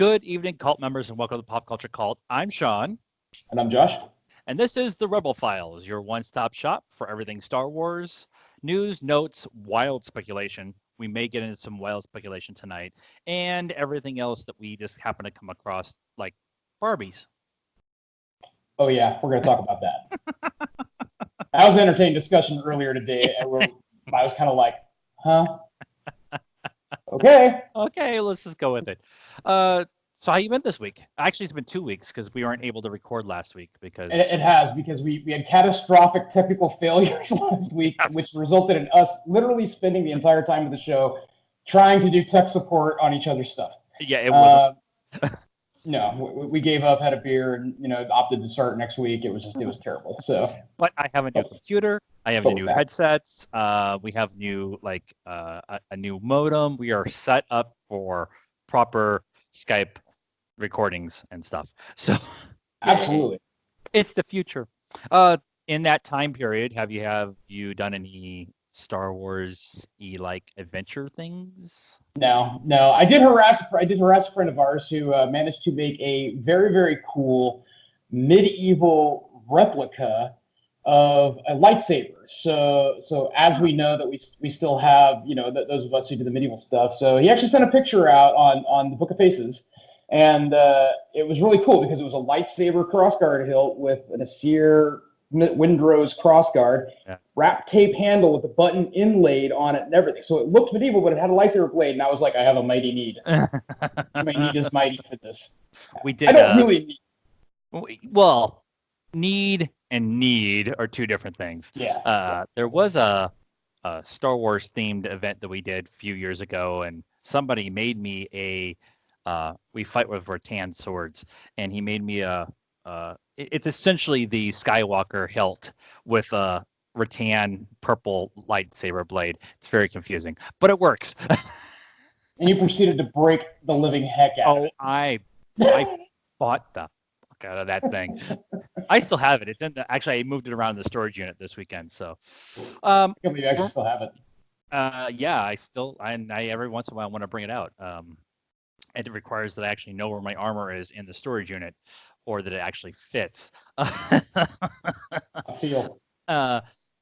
Good evening, cult members, and welcome to the Pop Culture Cult. I'm Sean. And I'm Josh. And this is the Rebel Files, your one-stop shop for everything Star Wars, news, notes, wild speculation. We may get into some wild speculation tonight, and everything else that we just happen to come across, like Barbies. Oh, yeah, we're going to talk about that. I was entertaining discussion earlier today, and I was kind of like, huh? Okay. Okay, let's just go with it. So how you been this week? Actually, it's been 2 weeks because we weren't able to record last week because It has, because we had catastrophic technical failures last week, which resulted in us literally spending the entire time of the show trying to do tech support on each other's stuff. Yeah, it was. No, we gave up, had a beer, and opted to start next week. It was terrible. So, but I have a new computer. I have new headsets. We have new a new modem. We are set up for proper Skype recordings and stuff. So, absolutely, it's the future. In that time period, have you done any Star Wars adventure things? No. I did harass a friend of ours who managed to make a very, very cool medieval replica of a lightsaber. So as we know that we still have, those of us who do the medieval stuff. So he actually sent a picture out on the Book of Faces, and it was really cool because it was a lightsaber crossguard hilt with an Asir Windrose crossguard, wrap tape handle with a button inlaid on it and everything. So it looked medieval, but it had a lightsaber blade, and I was like, I have a mighty need. My need is mighty for this. We did. I don't really need. Well, need and need are two different things. Yeah. There was a Star Wars themed event that we did a few years ago, and somebody made me we fight with rattan swords, and he made me it's essentially the Skywalker hilt with a rattan purple lightsaber blade. It's very confusing, but it works. And you proceeded to break the living heck out of it. I bought the fuck out of that thing. I still have it. It's in actually I moved it around in the storage unit this weekend. So I can't believe you actually still have it. Yeah, I every once in a while want to bring it out. And it requires that I actually know where my armor is in the storage unit, or that it actually fits. I feel.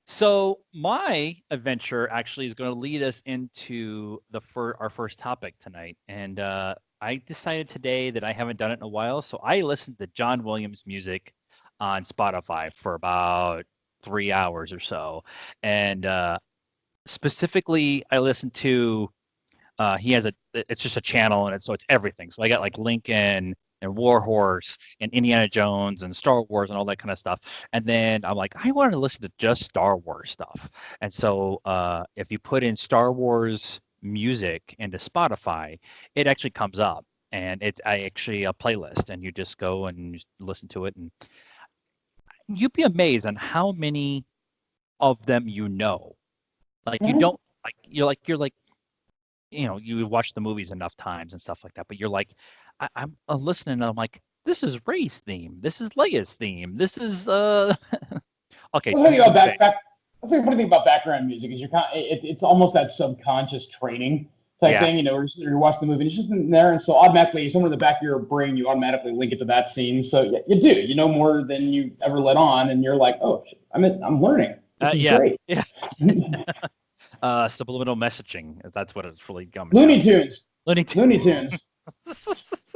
So my adventure actually is going to lead us into our first topic tonight, and I decided today that I haven't done it in a while, so I listened to John Williams music on Spotify for about 3 hours or so, and specifically I listened to. It's just a channel, and it's everything. So I got like Lincoln and Warhorse and Indiana Jones and Star Wars and all that kind of stuff. And then I'm like, I want to listen to just Star Wars stuff. And so if you put in Star Wars music into Spotify, it actually comes up, and it's actually a playlist, and you just go and just listen to it, and you'd be amazed on how many of them you know. Like you don't like you're like. You watch the movies enough times and stuff like that, but you're like, I'm listening, and I'm like, this is Rey's theme, this is Leia's theme, this is okay. That's the funny thing about background music is it's almost that subconscious training type thing. Where you're watching the movie, and it's just in there, and so automatically, somewhere in the back of your brain, you automatically link it to that scene. So you do, you know more than you ever let on, and you're like, oh, I'm learning. This is great. Yeah. Subliminal messaging. That's what it's really coming. Looney Tunes.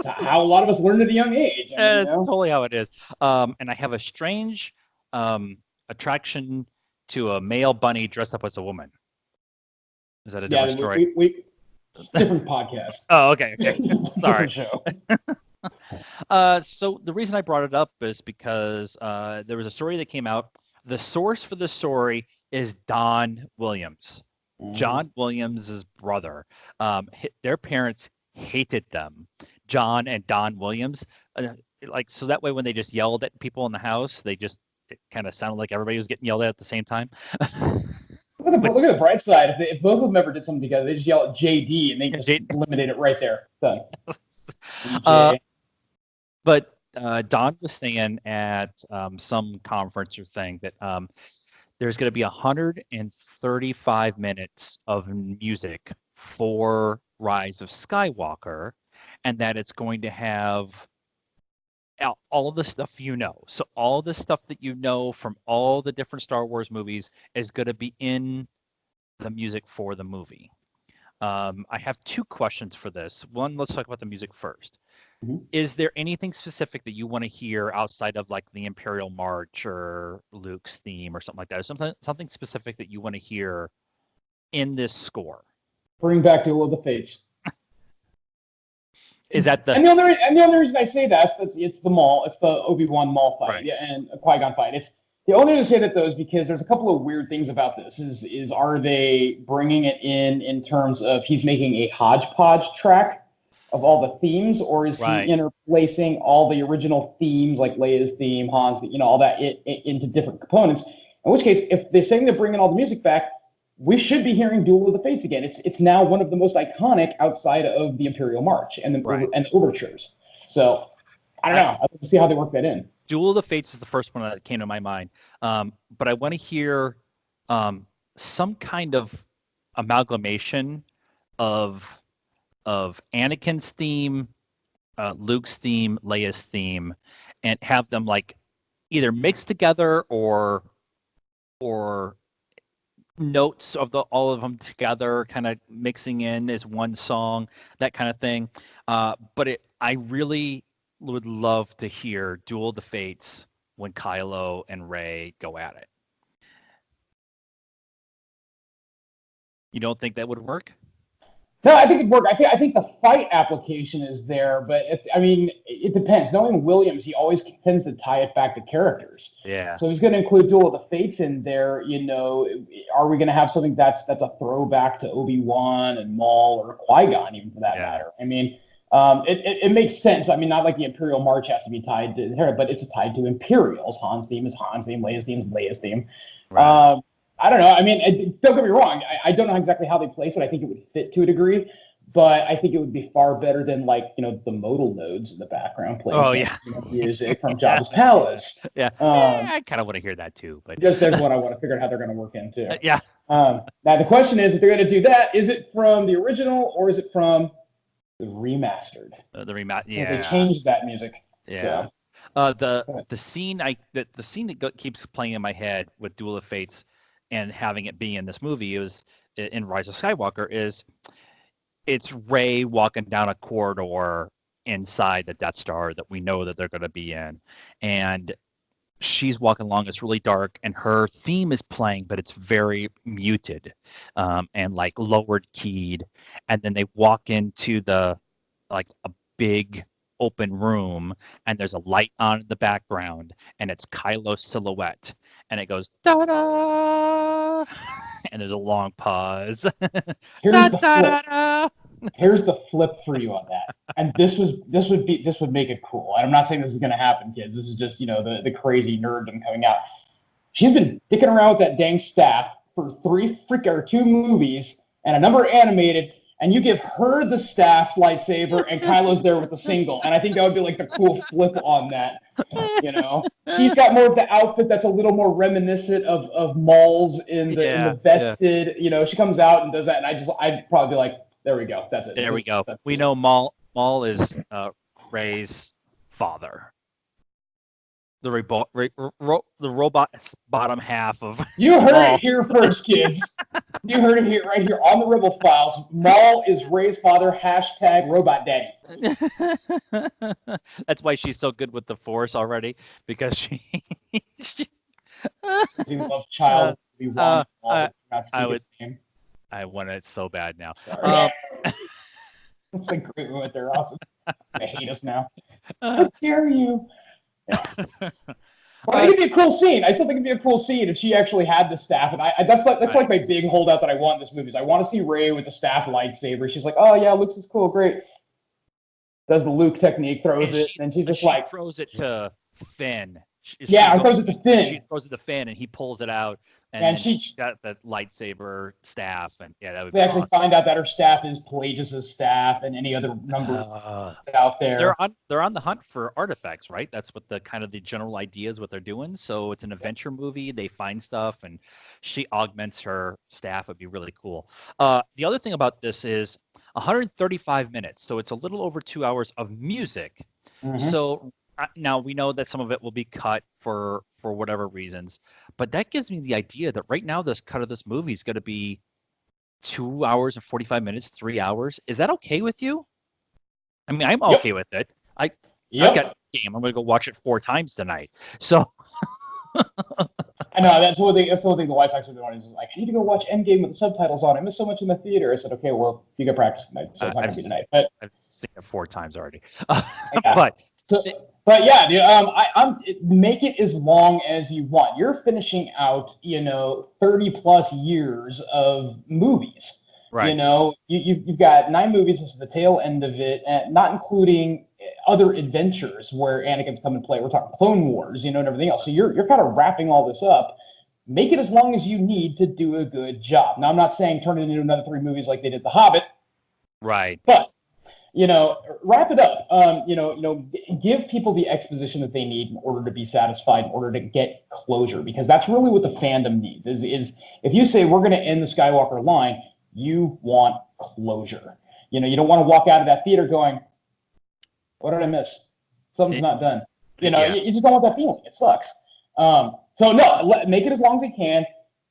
How a lot of us learned at a young age. That's totally how it is. And I have a strange attraction to a male bunny dressed up as a woman. Is that a different story? Different podcast. Oh, okay. Sorry. Show. So the reason I brought it up is because there was a story that came out. The source for the story is Don Williams. John Williams' brother. Their parents hated them, John and Don Williams. So that way when they just yelled at people in the house, it kind of sounded like everybody was getting yelled at the same time. Look at the bright side. If both of them ever did something together, they just yell at JD, and they just eliminate it right there. Done. But Don was saying at some conference or thing that there's going to be 135 minutes of music for Rise of Skywalker, and that it's going to have all of the stuff you know. So all the stuff that you know from all the different Star Wars movies is going to be in the music for the movie. I have two questions for this. One, let's talk about the music first. Mhm. Is there anything specific that you want to hear outside of like the Imperial March or Luke's theme or something like that? Or something specific that you want to hear in this score? Bring back Duel of the Fates. Is that the And the only reason I say that's it's the Maul, it's the Obi-Wan Maul fight, right? yeah, and a Qui-Gon fight. It's the only reason I say that though is because there's a couple of weird things about this. Is are they bringing it in terms of he's making a hodgepodge track of all the themes, or is he Right. interlacing all the original themes like Leia's theme, Han's, all that into different components? In which case, if they're saying they're bringing all the music back, we should be hearing Duel of the Fates again. It's now one of the most iconic outside of the Imperial March and Right. the overtures. So I don't know. I'd like to see how they work that in. Duel of the Fates is the first one that came to my mind, but I want to hear some kind of amalgamation of Anakin's theme, Luke's theme, Leia's theme, and have them like either mixed together or notes of all of them together, kind of mixing in as one song, that kind of thing. But I really would love to hear Duel of the Fates when Kylo and Rey go at it. You don't think that would work? No, I think it'd work. I think the fight application is there, but it depends. Knowing Williams, he always tends to tie it back to characters. Yeah. So he's going to include Duel of the Fates in there. Are we going to have something that's a throwback to Obi-Wan and Maul or Qui-Gon, even for that matter? It makes sense. I mean, not like the Imperial March has to be tied to her, but it's tied to Imperials. Han's theme is Han's theme. Leia's theme is Leia's theme. Right. I don't know. I mean, don't get me wrong. I don't know exactly how they place it. I think it would fit to a degree, but I think it would be far better than the modal nodes in the background playing music from Jabba's palace. Yeah. I kind of want to hear that too, but there's what I want to figure out how they're going to work into. Yeah. Now the question is, if they're going to do that, is it from the original or is it from the remastered? The remaster. Yeah. They changed that music. Yeah. So. The scene that keeps playing in my head with Duel of Fates and having it be in this movie is in Rise of Skywalker it's Rey walking down a corridor inside the Death Star that we know that they're going to be in, and she's walking along. It's really dark, and her theme is playing, but it's very muted and like lowered keyed. And then they walk into a big open room, and there's a light on in the background, and it's Kylo's silhouette, and it goes da da, and there's a long pause. Here's the flip. Here's the flip for you on that, and this would make it cool. And I'm not saying this is going to happen, kids. This is just the crazy nerddom coming out. She's been dicking around with that dang staff for 2 movies and a number animated. And you give her the staff lightsaber, and Kylo's there with the single. And I think that would be like the cool flip on that. She's got more of the outfit that's a little more reminiscent of Maul's in the vested. She comes out and does that, and I'd probably be like, there we go, that's it. There we go. We know Maul is Rey's father. The robot's bottom half of. You heard it here first, kids. You heard it here, right here on the Rebel Files. Maul is Rey's father. # robot daddy. That's why she's so good with the Force already, because she loves child. I want it so bad now. It's a great moment. They're awesome. They hate us now. How dare you? Yeah. But I think it'd be a cool scene. I still think it'd be a cool scene if she actually had the staff. And that's like my big holdout that I want in this movie. Is I want to see Rey with the staff lightsaber. She's like, oh yeah, Luke's is cool, great. Does the Luke technique, throws it, and she's just throws it to Finn. Throws it to Finn. She throws it to Finn, and he pulls it out. And she's got the lightsaber staff, and that would be actually awesome. Find out that her staff is Pelagius's staff and any other number out there. They're on the hunt for artifacts, right? That's what the general idea is what they're doing. So it's an adventure movie. They find stuff, and she augments her staff. It'd be really cool. The other thing about this is 135 minutes. So it's a little over 2 hours of music. Hmm. So now we know that some of it will be cut for whatever reasons, but that gives me the idea that right now this cut of this movie is going to be 2 hours and 45 minutes, 3 hours. Is that okay with you? I mean, I'm Yep. okay with it. I I got Yep. game. I'm gonna go watch it 4 times tonight. So I know that's the one thing the wife's actually doing is like, I need to go watch Endgame with the subtitles on. I missed so much in the theater. I said, okay, well, you got practice tonight, so it's not I've gonna be tonight. But I've seen it 4 times already. yeah. But So, it, but yeah, dude, make it as long as you want. You're finishing out, 30 plus years of movies. right, You've got 9 movies. This is the tail end of it, and not including other adventures where Anakin's come and play. We're talking Clone Wars, and everything else. So you're kind of wrapping all this up. Make it as long as you need to do a good job. Now, I'm not saying turn it into another 3 movies like they did The Hobbit, right. but wrap it up. Give people the exposition that they need in order to be satisfied, in order to get closure, because that's really what the fandom needs. Is if you say we're going to end the Skywalker line, you want closure. You don't want to walk out of that theater going, "What did I miss? Something's It, not done." yeah. You just don't want that feeling. It sucks. So no, make it as long as they can.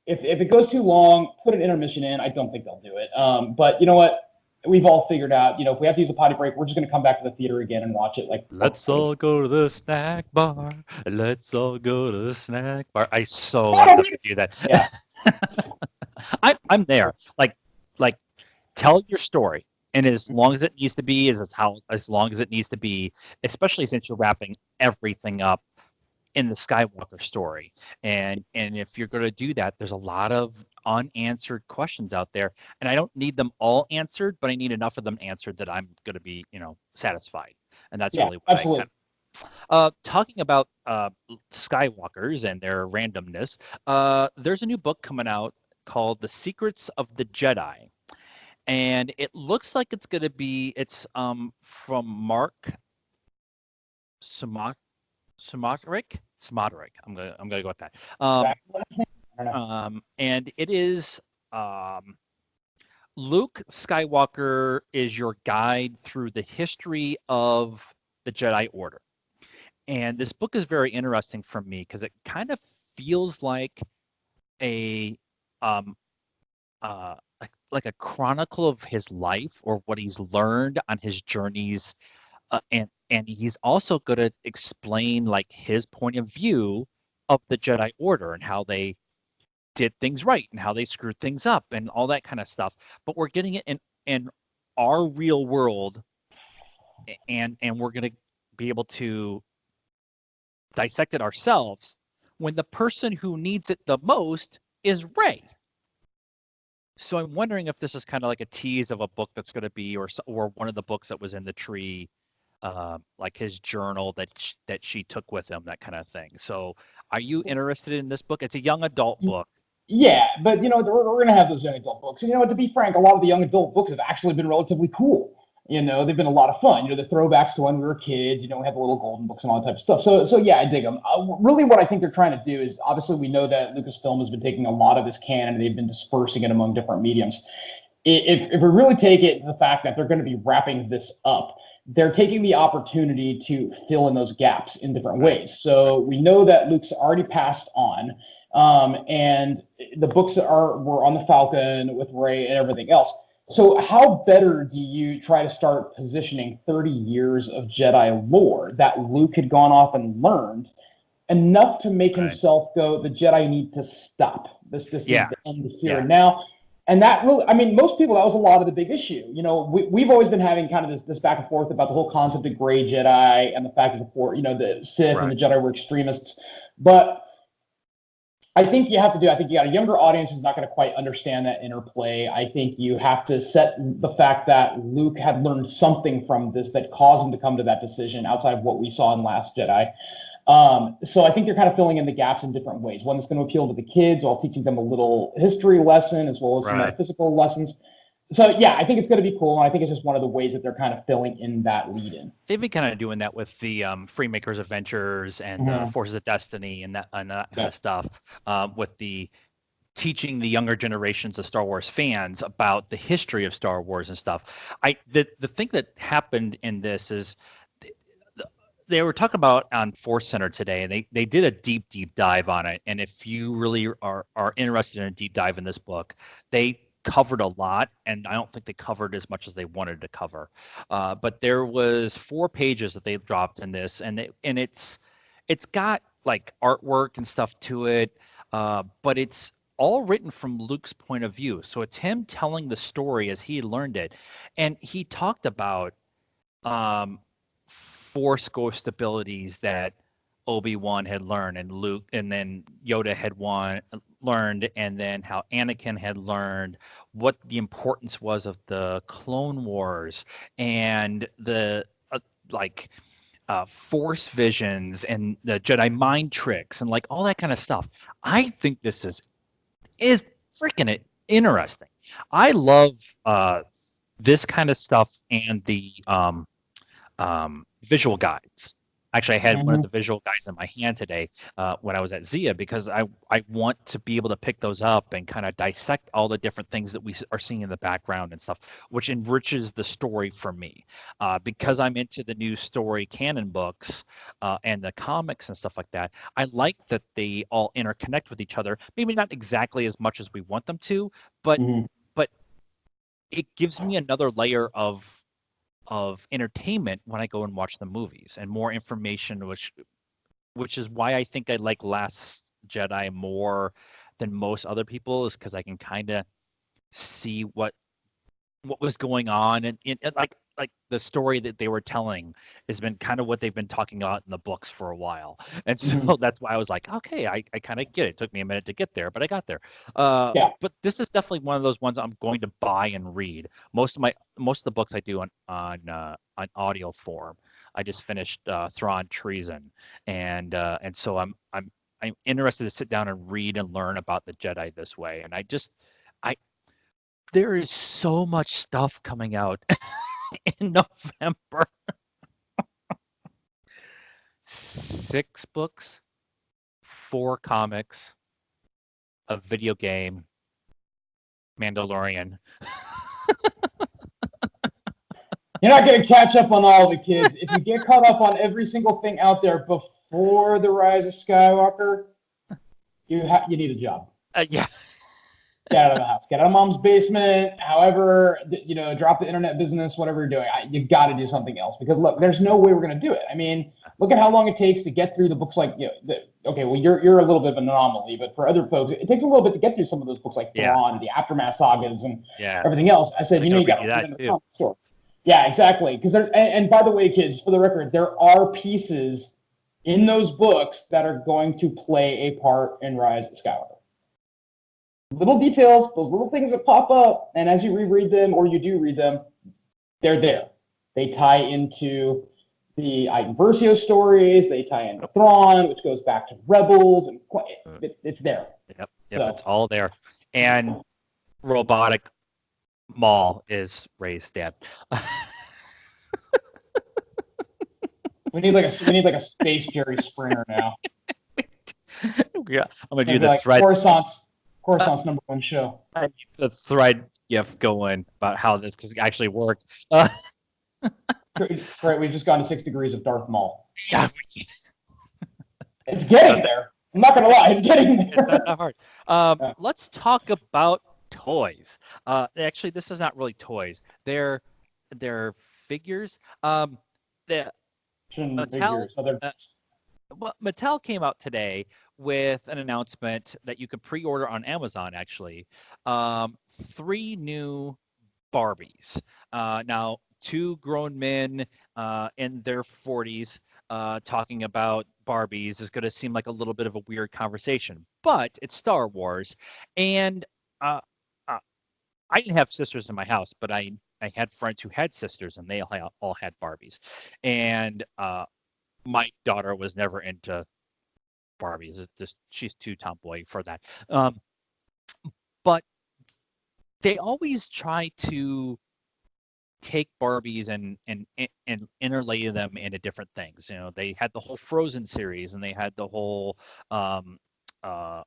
If it goes too long, put an intermission in. I don't think they'll do it. But you know what? We've all figured out, if we have to use a potty break, we're just going to come back to the theater again and watch it like Let's all go to the snack bar. Let's all go to the snack bar. I so want them to do that. yeah, I'm there. Like tell your story. And as long as it needs to be, as long as it needs to be, especially since you're wrapping everything up in the Skywalker story. And if you're going to do that, there's a lot of unanswered questions out there, and I don't need them all answered, but I need enough of them answered that I'm going to be, satisfied. And that's yeah, really what I kind absolutely. talking about Skywalkers and their randomness. There's a new book coming out called The Secrets of the Jedi. And it looks like it's from Mark Sumak Smoderick. I'm gonna go with that. I don't know. And it is um, Luke Skywalker is your guide through the history of the Jedi Order. And this book is very interesting for me because it kind of feels a um, like a chronicle of his life or what he's learned on his journeys, and he's also going to explain like his point of view of the Jedi Order and how they did things right and how they screwed things up and all that kind of stuff. But we're getting it in our real world, and we're going to be able to dissect it ourselves when the person who needs it the most is Ray. So I'm wondering if this is kind of like a tease of a book that's going to be, or one of the books that was in the tree, like his journal that she took with him, that kind of thing. So, are you interested in this book? It's a young adult book. Yeah, but we're going to have those young adult books. And to be frank, a lot of the young adult books have actually been relatively cool. They've been a lot of fun. The throwbacks to when we were kids. We have the little golden books and all that type of stuff. So yeah, I dig them. Really, what I think they're trying to do is, obviously we know that Lucasfilm has been taking a lot of this canon and they've been dispersing it among different mediums. If we really take it to the fact that they're going to be wrapping this up, they're taking the opportunity to fill in those gaps in different Right. ways. So we know that Luke's already passed on, and the books were on the Falcon with Rey and everything else. So how better do you try to start positioning 30 years of Jedi lore that Luke had gone off and learned enough to make Right. himself go, the Jedi need to stop. This needs Yeah. to end here Yeah. and now. And that really, I mean, most people, that was a lot of the big issue. We've always been having kind of this back and forth about the whole concept of gray Jedi and the fact that the Sith and Right. the Jedi were extremists. But I think I think you got a younger audience who's not going to quite understand that interplay. I think you have to set the fact that Luke had learned something from this that caused him to come to that decision outside of what we saw in Last Jedi. So I think they're kind of filling in the gaps in different ways. One that's going to appeal to the kids while teaching them a little history lesson as well as some Right. metaphysical lessons. So yeah, I think it's going to be cool, and I think it's just one of the ways that they're kind of filling in that lead in. They've been kind of doing that with the Freemakers Adventures and Mm-hmm. Forces of Destiny and that kind Yeah. of stuff. With the teaching the younger generations of Star Wars fans about the history of Star Wars and stuff. The thing that happened in this is they were talking about on Force Center today, and they did a deep dive on it. And if you really are interested in a deep dive in this book, they covered a lot, and I don't think they covered as much as they wanted to cover. But there was 4 pages that they dropped in this, and it's got like artwork and stuff to it, but it's all written from Luke's point of view. So it's him telling the story as he learned it, and he talked about um, Force ghost abilities that Obi-Wan had learned, and Luke, and then Yoda had learned, and then how Anakin had learned, what the importance was of the Clone Wars, and the like Force visions and the Jedi mind tricks and like all that kind of stuff. I think this is freaking interesting. I love this kind of stuff and the visual guides. Actually, I had one of Mhm. the visual guides in my hand today when I was at Zia, because I want to be able to pick those up and kind of dissect all the different things that we are seeing in the background and stuff, which enriches the story for me. Because I'm into the new story canon books and the comics and stuff like that, I like that they all interconnect with each other. Maybe not exactly as much as we want them to, but Mhm. but it gives me another layer of entertainment when I go and watch the movies, and more information, which is why I think I like Last Jedi more than most other people, is because I can kind of see what was going on, and like the story that they were telling has been kind of what they've been talking about in the books for a while. And so Mhm. that's why I was like, okay, I kind of get it. It took me a minute to get there, but I got there. Yeah. But this is definitely one of those ones I'm going to buy and read. Most of the books I do on audio form. I just finished Thrawn Treason, and so I'm interested to sit down and read and learn about the Jedi this way. And I there is so much stuff coming out in November. 6 books, 4 comics, a video game, Mandalorian. You're not going to catch up on all the kids. If you get caught up on every single thing out there before the Rise of Skywalker, you need a job. Yeah. Get out of the house. Get out of mom's basement. However, drop the internet business. Whatever you're doing, you got to do something else, because look, there's no way we're going to do it. I mean, look at how long it takes to get through the books. Like, okay, well, you're a little bit of an anomaly, but for other folks, it takes a little bit to get through some of those books, like Yeah. Thrawn, the Aftermath sagas, and Yeah. everything else. I said, I gotta you got read to you read that in the too. comic store. Yeah, exactly. Because and by the way, kids, for the record, there are pieces in those books that are going to play a part in Rise of Skywalker. Little details, those little things that pop up, and as you reread them or you do read them, they're there. They tie into the Iden Versio stories. They tie into Yep. Thrawn, which goes back to Rebels, and it's there. Yep, So it's all there. And robotic Maul is Rey's dad. we need like a space Jerry Springer now. Yeah, I'm gonna It's gonna do be the like thread. Coruscant's #1 show. I need the thread gif going about how this actually worked. Great, we've just gone to 6 degrees of Darth Maul. Yeah, It's getting there. I'm not gonna lie, it's getting it's not there. that hard. Yeah. Let's talk about toys. Actually, this is not really toys. They're figures. The Action Mattel. figures. Oh, Uh, well, Mattel came out today with an announcement that you could pre-order on Amazon. Actually, 3 new Barbies. Now, 2 grown men in their 40s talking about Barbies is going to seem like a little bit of a weird conversation, but it's Star Wars. And uh, uh, I didn't have sisters in my house, but I had friends who had sisters, and they all had Barbies. And my daughter was never into Barbies. It's just she's too tomboy for that. But they always try to take Barbies and interlay them into different things. You know, they had the whole Frozen series, and they had the whole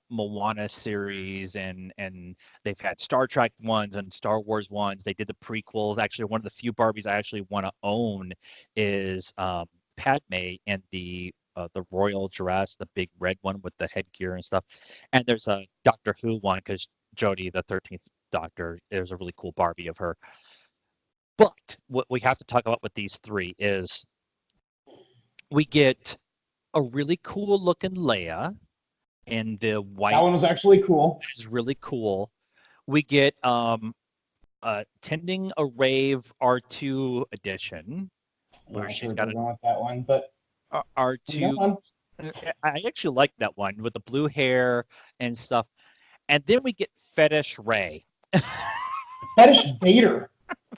Moana series, and they've had Star Trek ones and Star Wars ones. They did the prequels. Actually, one of the few Barbies I actually want to own is Padme in the royal dress, the big red one with the headgear and stuff. And there's a Doctor Who one because Jodie, the 13th Doctor, there's a really cool Barbie of her. But what we have to talk about with these three is we get a really cool looking Leia in the That white. one was actually cool. Is really cool. We get Tending a Rave R2 edition, Yeah, where I'm she's sure got they're going with that one, but go R2. on. I actually like that one with the blue hair and stuff. And then we get Fetish Ray. Fetish Vader.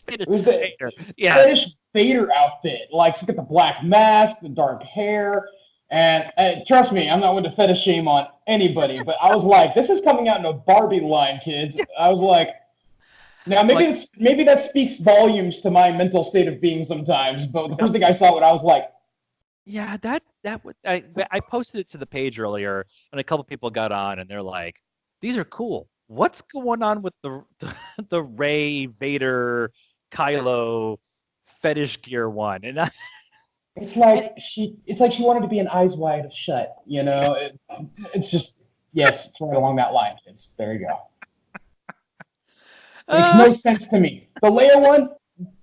Fetish It was the Vader. Yeah. Fetish Vader outfit. Like, she's got the black mask, the dark hair. And trust me, I'm not one to fetish shame on anybody, but I was like, this is coming out in a Barbie line, kids. I was like, now maybe Like, maybe that speaks volumes to my mental state of being sometimes. But the yep. first thing I saw, it, I was like, Yeah, that would I posted it to the page earlier, and a couple people got on, and they're like, "These are cool. What's going on with the Ray Vader Kylo fetish gear one?" And it's like she wanted to be an eyes wide shut. It's just yes, it's right along that line. It's there you go. Makes uh, no sense to me. The Leia one,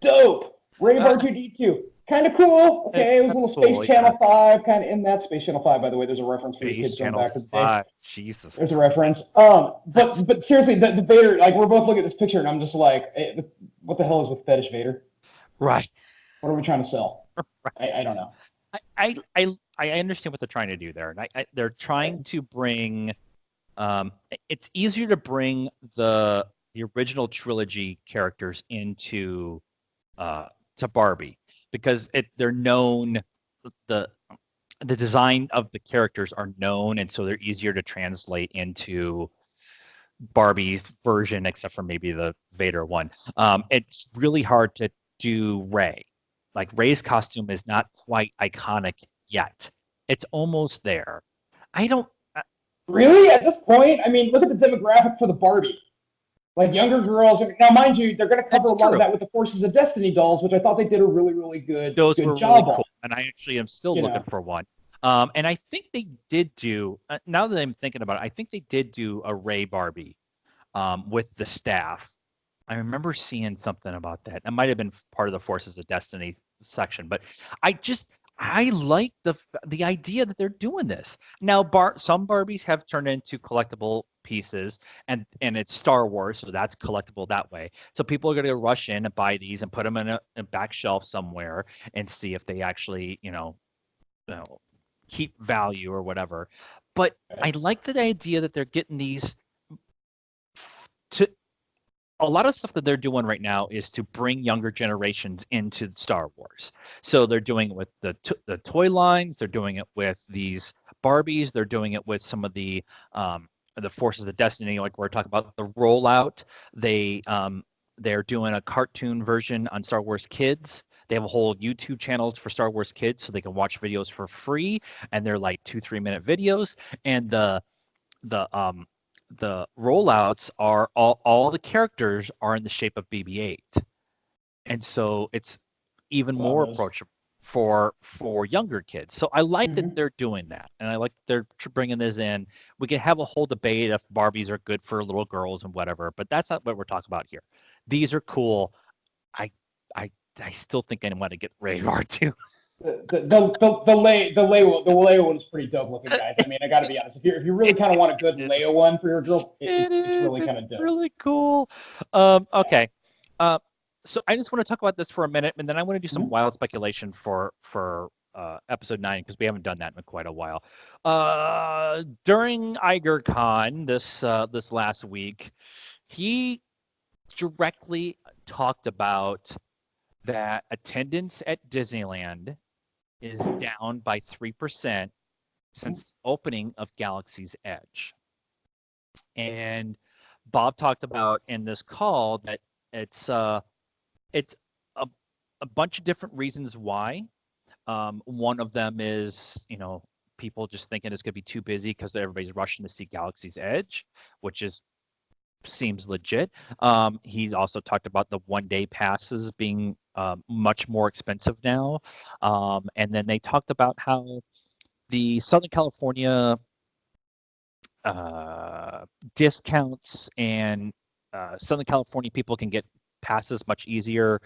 dope. Rave uh, R2D2, kind of cool. it's Okay, it was kind a of little Space cool, yeah. Channel 5 kind of in that. Space Channel 5, by the way, there's a reference for your Space kids going Channel back to the day. 5. Jesus. There's a reference. But seriously, the Vader, like we're both looking at this picture, and I'm just like, what the hell is with fetish Vader? Right. What are we trying to sell? I don't know. I understand what they're trying to do there, and they're trying to bring. It's easier to bring the original trilogy characters into to Barbie because they're known. the the design of the characters are known, and so they're easier to translate into Barbie's version, except for maybe the Vader one. It's really hard to do Ray. Like Ray's costume is not quite iconic yet. It's almost there. I don't. Really, at this point, I mean, look at the demographic for the Barbie. Like younger girls. Now, mind you, they're going to cover a That's lot of true. that with the Forces of Destiny dolls, which I thought they did a really, really Those good were really job on. cool, and I actually am still You looking know, for one. And I think they did do. Now that I'm thinking about it, I think they did do a Ray Barbie with the staff. I remember seeing something about that. It might have been part of the Forces of Destiny section, but I like the idea that they're doing this. Now, some Barbies have turned into collectible pieces, and it's Star Wars, so that's collectible that way. So people are going to rush in and buy these and put them in a back shelf somewhere and see if they actually, you know, keep value or whatever. But I like the idea that they're getting these to a lot of stuff that they're doing right now is to bring younger generations into Star Wars. So they're doing it with the toy lines, they're doing it with these Barbies, they're doing it with some of the Forces of Destiny, like we're talking about the rollout. They're doing a cartoon version on Star Wars Kids. They have a whole YouTube channel for Star Wars Kids, so they can watch videos for free, and they're like 2-3 minute videos. And the the rollouts are all the characters are in the shape of BB-8, and so it's even saw more those. approachable for younger kids. So I like that Mm-hmm. they're doing that, and I like they're bringing this in. We can have a whole debate if Barbies are good for little girls and whatever, but that's not what we're talking about here. These are cool. I I I still think I want to get Rated R2. The Leia one is pretty dope looking, guys. I mean, I got to be honest. If you really kind of want a good It Leia is. one for your girls, It it's is. really kind It's of dope. really cool. Okay. Uh, so I just want to talk about this for a minute, and then I want to do some Mm-hmm. wild speculation for episode 9 because we haven't done that in quite a while. During IgerCon this last week, he directly talked about that attendance at Disneyland is down by 3% since the opening of Galaxy's Edge. And Bob talked about in this call that it's it's a, a bunch of different reasons why. One of them is people just thinking it's going to be too busy because everybody's rushing to see Galaxy's Edge, which is seems legit. He also talked about the 1 day passes being much more expensive now. And then they talked about how the Southern California uh, discounts and Southern California people can get passes much easier.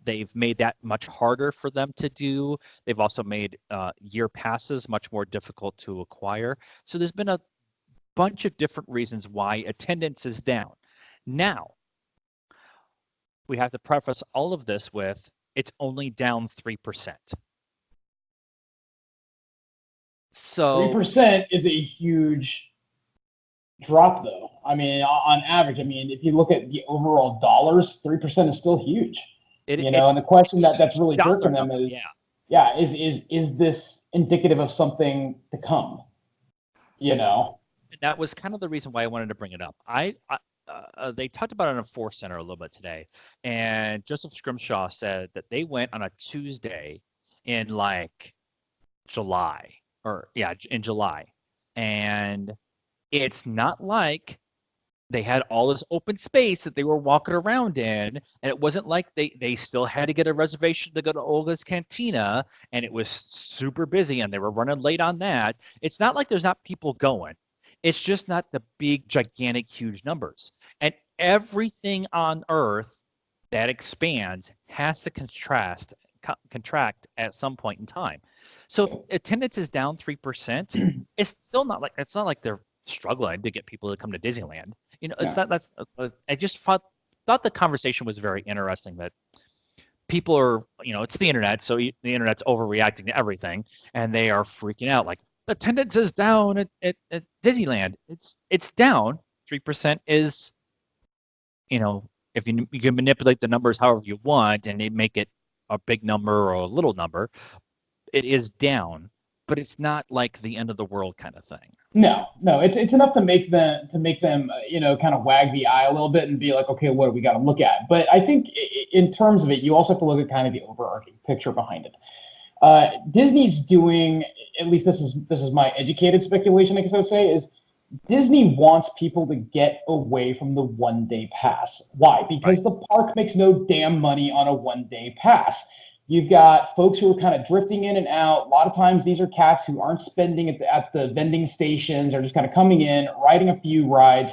They've made that much harder for them to do. They've also made year passes much more difficult to acquire. So there's been a bunch of different reasons why attendance is down. Now, we have to preface all of this with it's only down 3%. So 3% is a huge drop, though. I mean, on average, I mean, if you look at the overall dollars, 3% is still huge. And the question that's really jerking them is, is this indicative of something to come? That was kind of the reason why I wanted to bring it up. They talked about it in Force Center a little bit today, and Joseph Scrimshaw said that they went on a Tuesday in like July, in July, and it's not like they had all this open space that they were walking around in, and it wasn't like they still had to get a reservation to go to Olga's Cantina, and it was super busy, and they were running late on that. It's not like there's not people going. It's just not the big, gigantic, huge numbers. And everything on Earth that expands has to contract at some point in time. So attendance is down 3%. It's not like they're struggling to get people to come to Disneyland. It's not. I just thought the conversation was very interesting. That people are, it's the internet, so the internet's overreacting to everything, and they are freaking out. Like attendance is down at Disneyland. It's down 3%. Is if you can manipulate the numbers however you want, and they make it a big number or a little number, it is down, but it's not like the end of the world kind of thing. No, it's enough to make them kind of wag the eye a little bit and be like, okay, what do we got to look at? But I think in terms of it, you also have to look at kind of the overarching picture behind it. Disney's doing, at least this is my educated speculation, I guess I would say, is Disney wants people to get away from the 1 day pass. Why? Because the park makes no damn money on a 1 day pass. You've got folks who are kind of drifting in and out. A lot of times these are cats who aren't spending at the vending stations, or just kind of coming in, riding a few rides,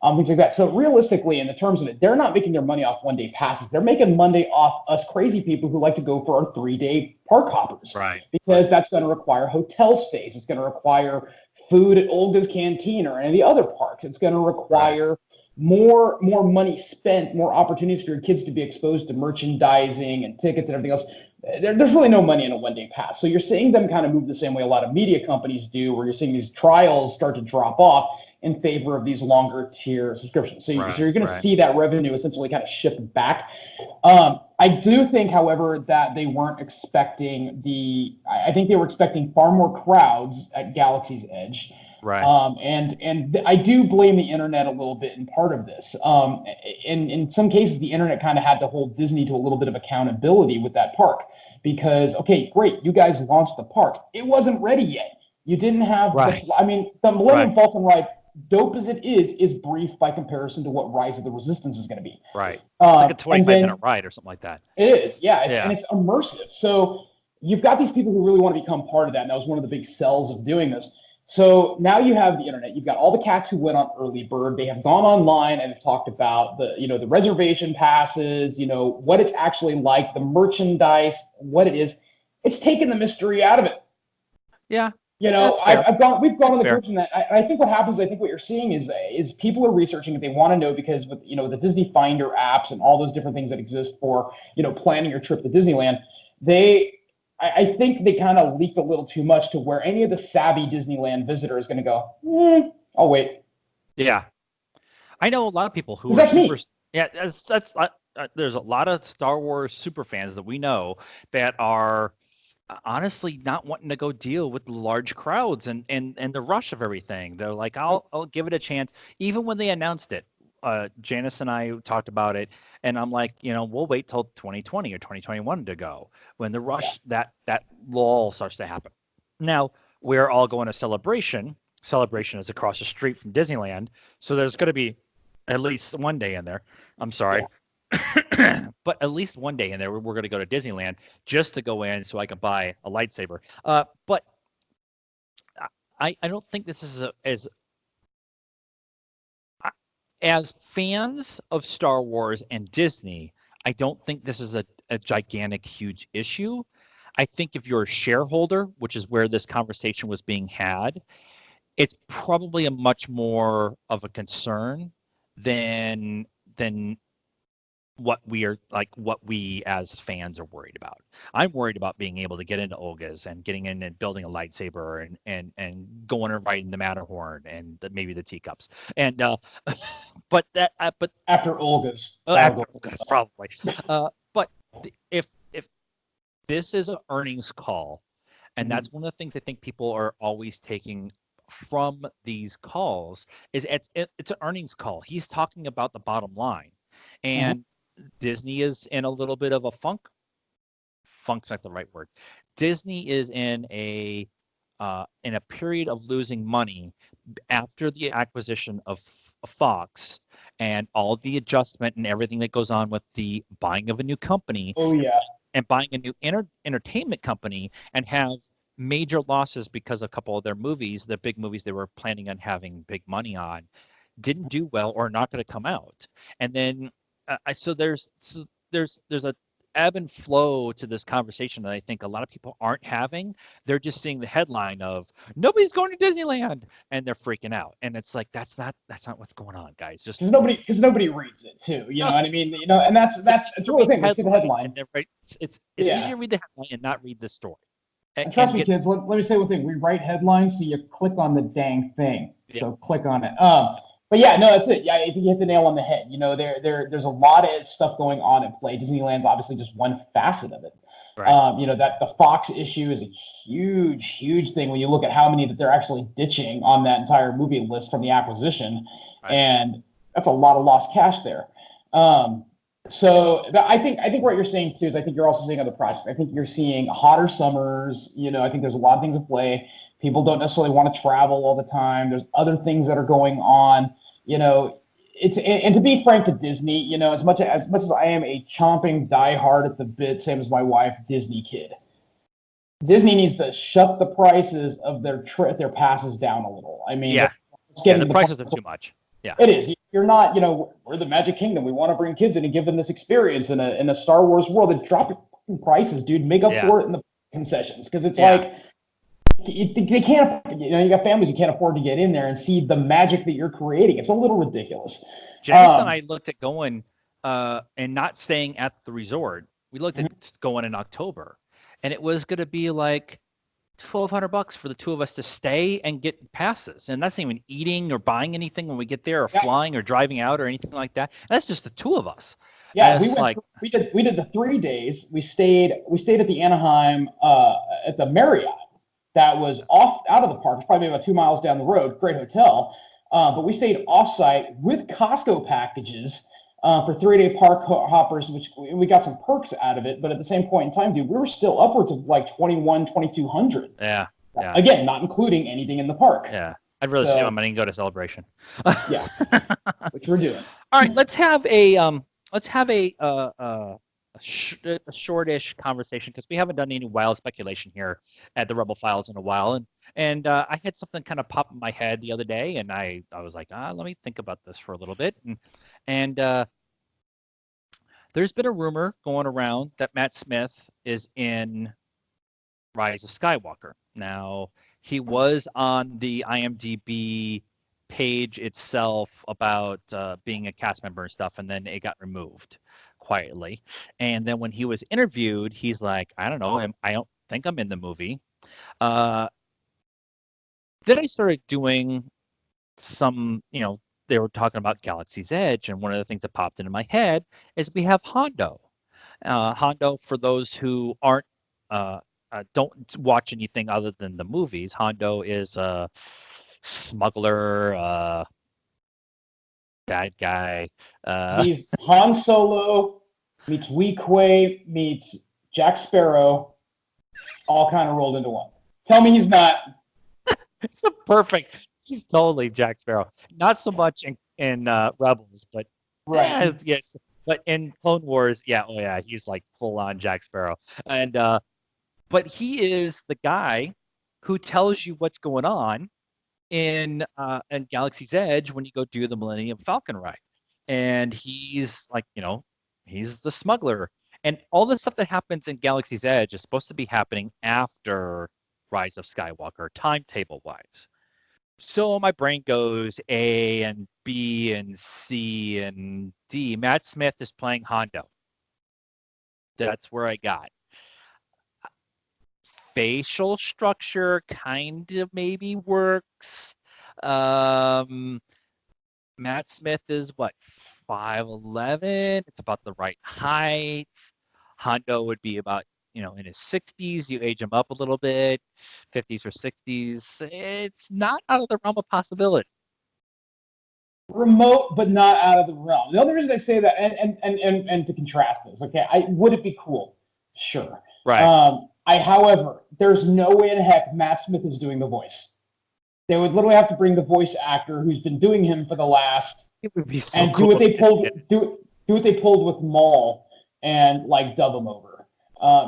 things like that. So realistically, in the terms of it, they're not making their money off 1 day passes. They're making money off us crazy people who like to go for our 3 day park hoppers. Right. Because that's going to require hotel stays. It's going to require food at Olga's Canteen or any of the other parks. It's going to require more money spent, more opportunities for your kids to be exposed to merchandising and tickets and everything else. There's really no money in a 1 day pass. So you're seeing them kind of move the same way a lot of media companies do, where you're seeing these trials start to drop off in favor of these longer tier subscriptions. So you're going to see that revenue essentially kind of shift back. I do think, however, that they weren't expecting I think they were expecting far more crowds at Galaxy's Edge. Right. And I do blame the internet a little bit in part of this. In some cases, the internet kind of had to hold Disney to a little bit of accountability with that park, because, okay, great, you guys launched the park. It wasn't ready yet. You didn't have, the Millennium Falcon ride, dope as it is brief by comparison to what Rise of the Resistance is going to be. Right. It's like a 25-minute ride or something like that. It is, and it's immersive. So you've got these people who really want to become part of that, and that was one of the big sells of doing this. So now you have the internet. You've got all the cats who went on early bird. They have gone online and have talked about the reservation passes, what it's actually like, the merchandise, what it is. It's taken the mystery out of it. Yeah. We've gone on the groups, and that I think what happens, I think what you're seeing is people are researching it. They want to know, because with the Disney Finder apps and all those different things that exist for planning your trip to Disneyland, I think they kind of leaked a little too much to where any of the savvy Disneyland visitor is going to go, I'll wait. Yeah, I know a lot of people who are super. Yeah, that's there's a lot of Star Wars super fans that we know that are honestly not wanting to go deal with the large crowds and the rush of everything. They're like, I'll give it a chance. Even when they announced it, Janice and I talked about it, and I'm like, we'll wait till 2020 or 2021 to go, when the rush, that lull starts to happen. Now, we're all going to Celebration. Celebration is across the street from Disneyland, so there's going to be at least one day in there. I'm sorry, Yeah. but at least one day in there, we're going to go to Disneyland just to go in so I can buy a lightsaber. But I don't think this is as fans of Star Wars and Disney, I don't think this is a gigantic, huge issue. I think if you're a shareholder, which is where this conversation was being had, it's probably a much more of a concern than what we as fans are worried about. I'm worried about being able to get into Olga's and getting in and building a lightsaber and going and riding the Matterhorn and maybe the teacups. And but After Olga's. after Olga's probably. But if this is an earnings call, and that's one of the things I think people are always taking from these calls is it's an earnings call. He's talking about the bottom line, and Disney is in a little bit of a funk. Funk's not the right word. Disney is in a period of losing money after the acquisition of Fox and all the adjustment and everything that goes on with the buying of a new company. Oh yeah. And buying a new entertainment company and have major losses because a couple of their movies, the big movies they were planning on having big money on, didn't do well or not going to come out. And then so there's a ebb and flow to this conversation that I think a lot of people aren't having. They're just seeing the headline of nobody's going to Disneyland and they're freaking out. And it's like that's not what's going on, guys. Just because nobody reads it too. You know what I mean? You know, and that's it's really the thing. They see the headline. It's easier to read the headline and not read the story. And trust me, kids. Let me say one thing. We write headlines, so you click on the dang thing. Yeah. So click on it. But yeah, no, that's it. Yeah, I think you hit the nail on the head. You know, there's a lot of stuff going on at play. Disneyland's obviously just one facet of it. Right. You know, that the Fox issue is a huge, huge thing when you look at how many that they're actually ditching on that entire movie list from the acquisition, right. And that's a lot of lost cash there. So I think what you're saying too is I think you're also seeing other projects. I think you're seeing hotter summers. You know, I think there's a lot of things at play. People don't necessarily want to travel all the time. There's other things that are going on. You know, and to be frank to Disney, you know, as much as I am a chomping diehard at the bit, same as my wife, Disney kid. Disney needs to shut the prices of their passes down a little. I mean, the prices are too much. Yeah, it is. You're not, you know, we're the Magic Kingdom. We want to bring kids in and give them this experience in a Star Wars world. They drop prices, dude. Make up for it in the concessions because it's like. They can't, you know, you got families who can't afford to get in there and see the magic that you're creating. It's a little ridiculous. Janice and I looked at going and not staying at the resort. We looked at going in October, and it was going to be like $1,200 for the two of us to stay and get passes. And that's not even eating or buying anything when we get there, or flying or driving out or anything like that. And that's just the two of us. Yeah, we did the 3 days. We stayed at the Anaheim at the Marriott. That was out of the park. It's probably about 2 miles down the road. Great hotel. But we stayed off-site with Costco packages for 3-day park hoppers, which we got some perks out of it. But at the same point in time, dude, we were still upwards of like $2,200. Yeah. Again, not including anything in the park. Yeah. I'd rather save my money and go to Celebration. Yeah. Which we're doing. All right. Let's have a shortish conversation because we haven't done any wild speculation here at the Rebel Files in a while, and I had something kind of pop in my head the other day, and I was like, let me think about this for a little bit, and there's been a rumor going around that Matt Smith is in Rise of Skywalker. Now, he was on the IMDb page itself about being a cast member and stuff, and then it got removed quietly. And then when he was interviewed, he's like, I don't know, I don't think I'm in the movie. Then I started doing some, you know, they were talking about Galaxy's Edge, and one of the things that popped into my head is we have Hondo. Hondo, for those who aren't don't watch anything other than the movies, Hondo is a smuggler, bad guy. He's Han Solo meets Weequay meets Jack Sparrow, all kind of rolled into one. Tell me he's not. It's a perfect. He's totally Jack Sparrow. Not so much in Rebels, but Right. yes. But in Clone Wars, yeah, oh yeah, he's like full on Jack Sparrow. And but he is the guy who tells you what's going on in Galaxy's Edge when you go do the Millennium Falcon ride. And he's like, he's the smuggler. And all the stuff that happens in Galaxy's Edge is supposed to be happening after Rise of Skywalker, timetable wise. So my brain goes A and B and C and D. Matt Smith is playing Hondo. That's where I got. Facial structure kind of maybe works. Um, Matt Smith is what, 5'11"? It's about the right height. Hondo would be about, in his 60s. You age him up a little bit, 50s or 60s. It's not out of the realm of possibility. Remote, but not out of the realm. The only reason I say that, and to contrast this, okay, would it be cool? Sure. Right. However, there's no way in heck Matt Smith is doing the voice. They would literally have to bring the voice actor who's been doing him for the last, It would be so and do cool what if they they pulled, did. do what they pulled with Maul, and like dub him over.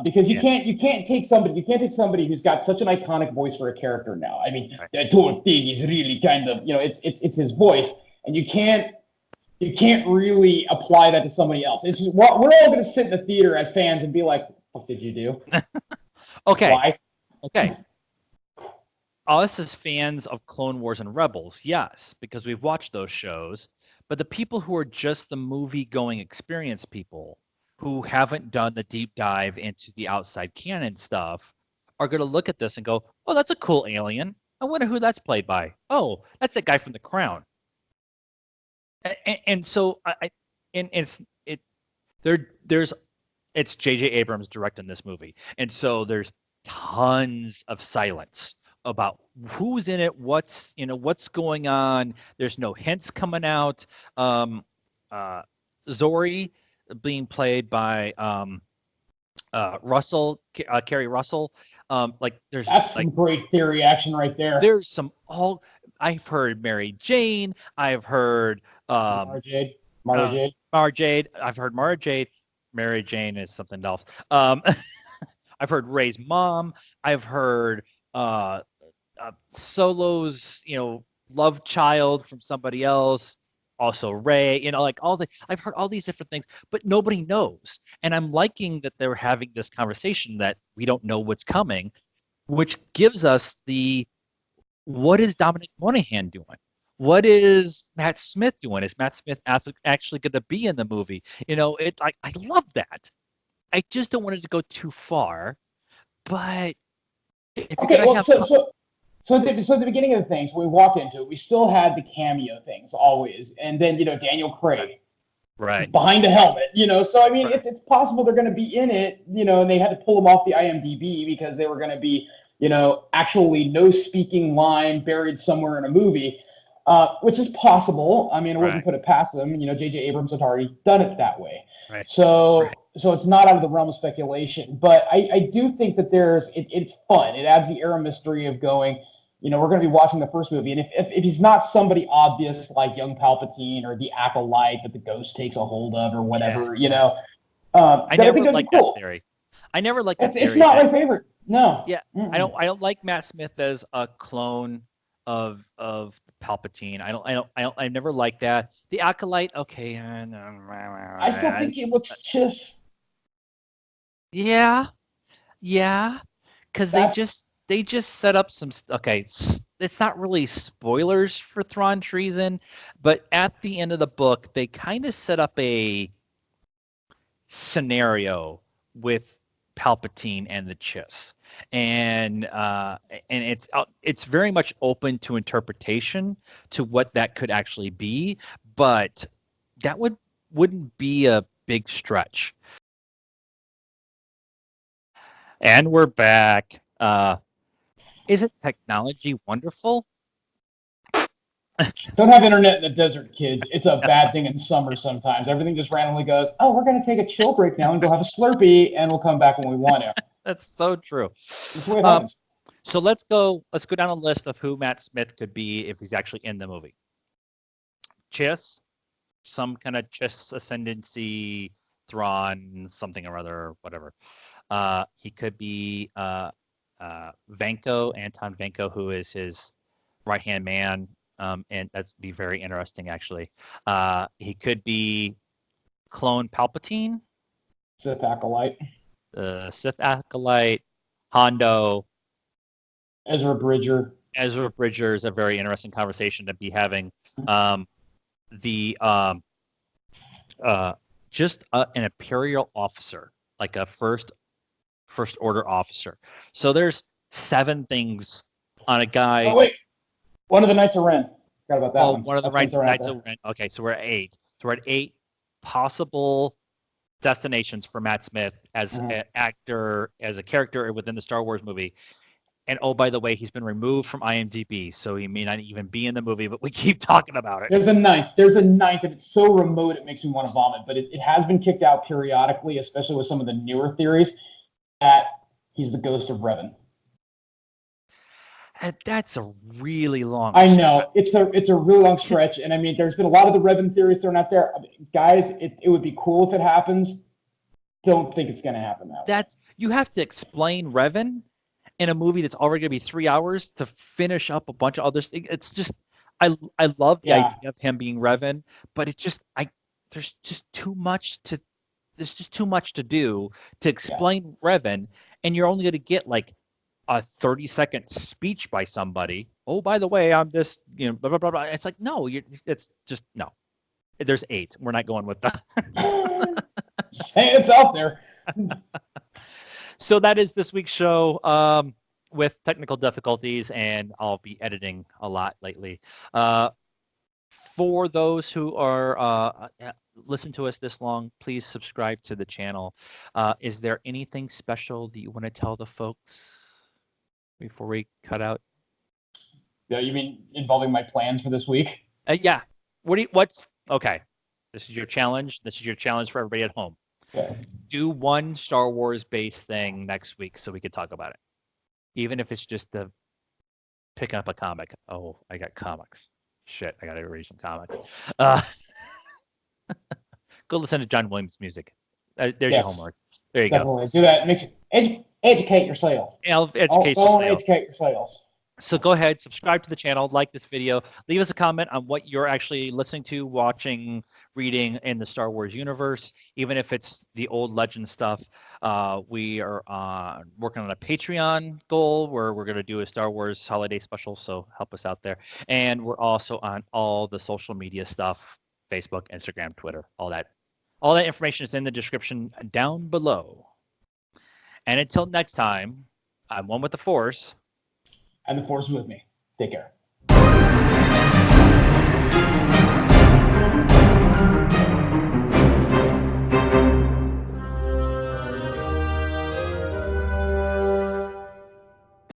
Because Yeah. you can't take somebody who's got such an iconic voice for a character now. I mean, Right. that whole thing is really kind of, it's his voice, and you can't really apply that to somebody else. It's just, we're all going to sit in the theater as fans and be like, "What did you do? Okay. Why?" Okay. Us as fans of Clone Wars and Rebels, yes, because we've watched those shows. But the people who are just the movie going experience people who haven't done the deep dive into the outside canon stuff are going to look at this and go, oh, that's a cool alien. I wonder who that's played by. Oh, that's that guy from The Crown. And so and there's it's J.J. Abrams directing this movie, and so there's tons of silence about who's in it, what's going on. There's no hints coming out. Uh, Zori being played by Carrie Russell. Like there's That's like some great theory action right there. there's some all I've heard Mary Jane. I've heard Mara um, Jade. Mara uh, Jade. Mara Jade. I've heard Mara Jade. Mary Jane is something else. I've heard Ray's mom. I've heard uh, Solo's, love child from somebody else. Also Ray, like I've heard all these different things, but nobody knows. And I'm liking that they're having this conversation that we don't know what's coming, which gives us what is Dominic Monaghan doing? What is Matt Smith doing? Is Matt Smith actually going to be in the movie? I love that. I just don't want it to go too far. But if you're Okay, gonna well, have so at the beginning of the things when we walked into it, we still had the cameo things always, and then Daniel Craig right, behind a helmet, So I mean, right, it's possible they're going to be in it, and they had to pull them off the IMDb because they were going to be, actually no speaking line buried somewhere in a movie, which is possible. I mean, I wouldn't right, put it past them. J.J. Abrams had already done it that way, right, right, so it's not out of the realm of speculation. But I do think that it's fun. It adds the air of mystery of going, we're going to be watching the first movie. And if he's not somebody obvious like young Palpatine or the acolyte that the ghost takes a hold of or yeah, whatever, yeah. I then I think never that'd be liked that cool. theory. I never liked the It's theory not that my favorite. No. yeah, Mm-mm. I don't like Matt Smith as a clone of Palpatine. I never liked that. The acolyte, okay, I still think he looks just. yeah, yeah, because That's they just set up some okay. It's not really spoilers for Thrawn Treason, but at the end of the book, they kind of set up a scenario with Palpatine and the Chiss, and it's very much open to interpretation to what that could actually be, but that wouldn't be a big stretch. And we're back. Isn't technology wonderful? don't have internet in the desert, kids. It's a bad thing in summer sometimes. Everything just randomly goes, oh, we're going to take a chill break now and go have a Slurpee, and we'll come back when we want to. That's so true. That's the way it Um, happens. So let's go down a list of who Matt Smith could be if he's actually in the movie. Chiss, some kind of Chiss ascendancy, Thrawn, something or other, whatever. He could be Vanko, Anton Vanko, who is his right-hand man, and that'd be very interesting, actually. He could be clone Palpatine, Sith Acolyte. Sith Acolyte, Hondo, Ezra Bridger. Ezra Bridger is a very interesting conversation to be having. The just an Imperial officer, like a first order officer. So there's 7 things on a guy. Oh wait, one of the Knights of Ren. Forgot about that one. One of the Knights of Ren. Okay, so we're at 8. So we're at 8 possible destinations for Matt Smith as an actor, as a character within the Star Wars movie. And oh, by the way, he's been removed from IMDb, so he may not even be in the movie, but we keep talking about it. There's a ninth, and it's so remote it makes me want to vomit. But it has been kicked out periodically, especially with some of the newer theories, that he's the ghost of Revan. And that's a really long I know. It's a really long stretch. And I mean, there's been a lot of the Revan theories thrown out there. I mean, guys, it would be cool if it happens. Don't think it's going to happen that way. You have to explain Revan in a movie that's already going to be 3 hours to finish up a bunch of other things. It's just, I love the idea of him being Revan, but it's just, there's just too much to do to explain Revan, and you're only going to get like a 30-second speech by somebody. Oh, by the way, I'm this, blah, blah, blah, blah. It's like, no, it's just, no. There's 8. We're not going with that. Saying it's out there. So that is this week's show with technical difficulties, and I'll be editing a lot lately. For those who are listen to us this long, please subscribe to the channel. Is there anything special that you want to tell the folks before we cut out? Yeah, you mean involving my plans for this week? Yeah. What's okay? This is your challenge. This is your challenge for everybody at home. Okay. Do one Star Wars based thing next week so we could talk about it. Even if it's just picking up a comic. Oh, I got comics. Shit, I got to read some comics. Go listen to John Williams music. There's your homework. There you definitely. Do that. Make sure, educate yourself. Educate yourselves. So go ahead, subscribe to the channel, like this video, leave us a comment on what you're actually listening to, watching, reading in the Star Wars universe, even if it's the old legend stuff. We are working on a Patreon goal where we're going to do a Star Wars holiday special, so help us out there. And we're also on all the social media stuff, Facebook, Instagram, Twitter, all that. All that information is in the description down below. And until next time, I'm one with the Force. And the Force is with me. Take care.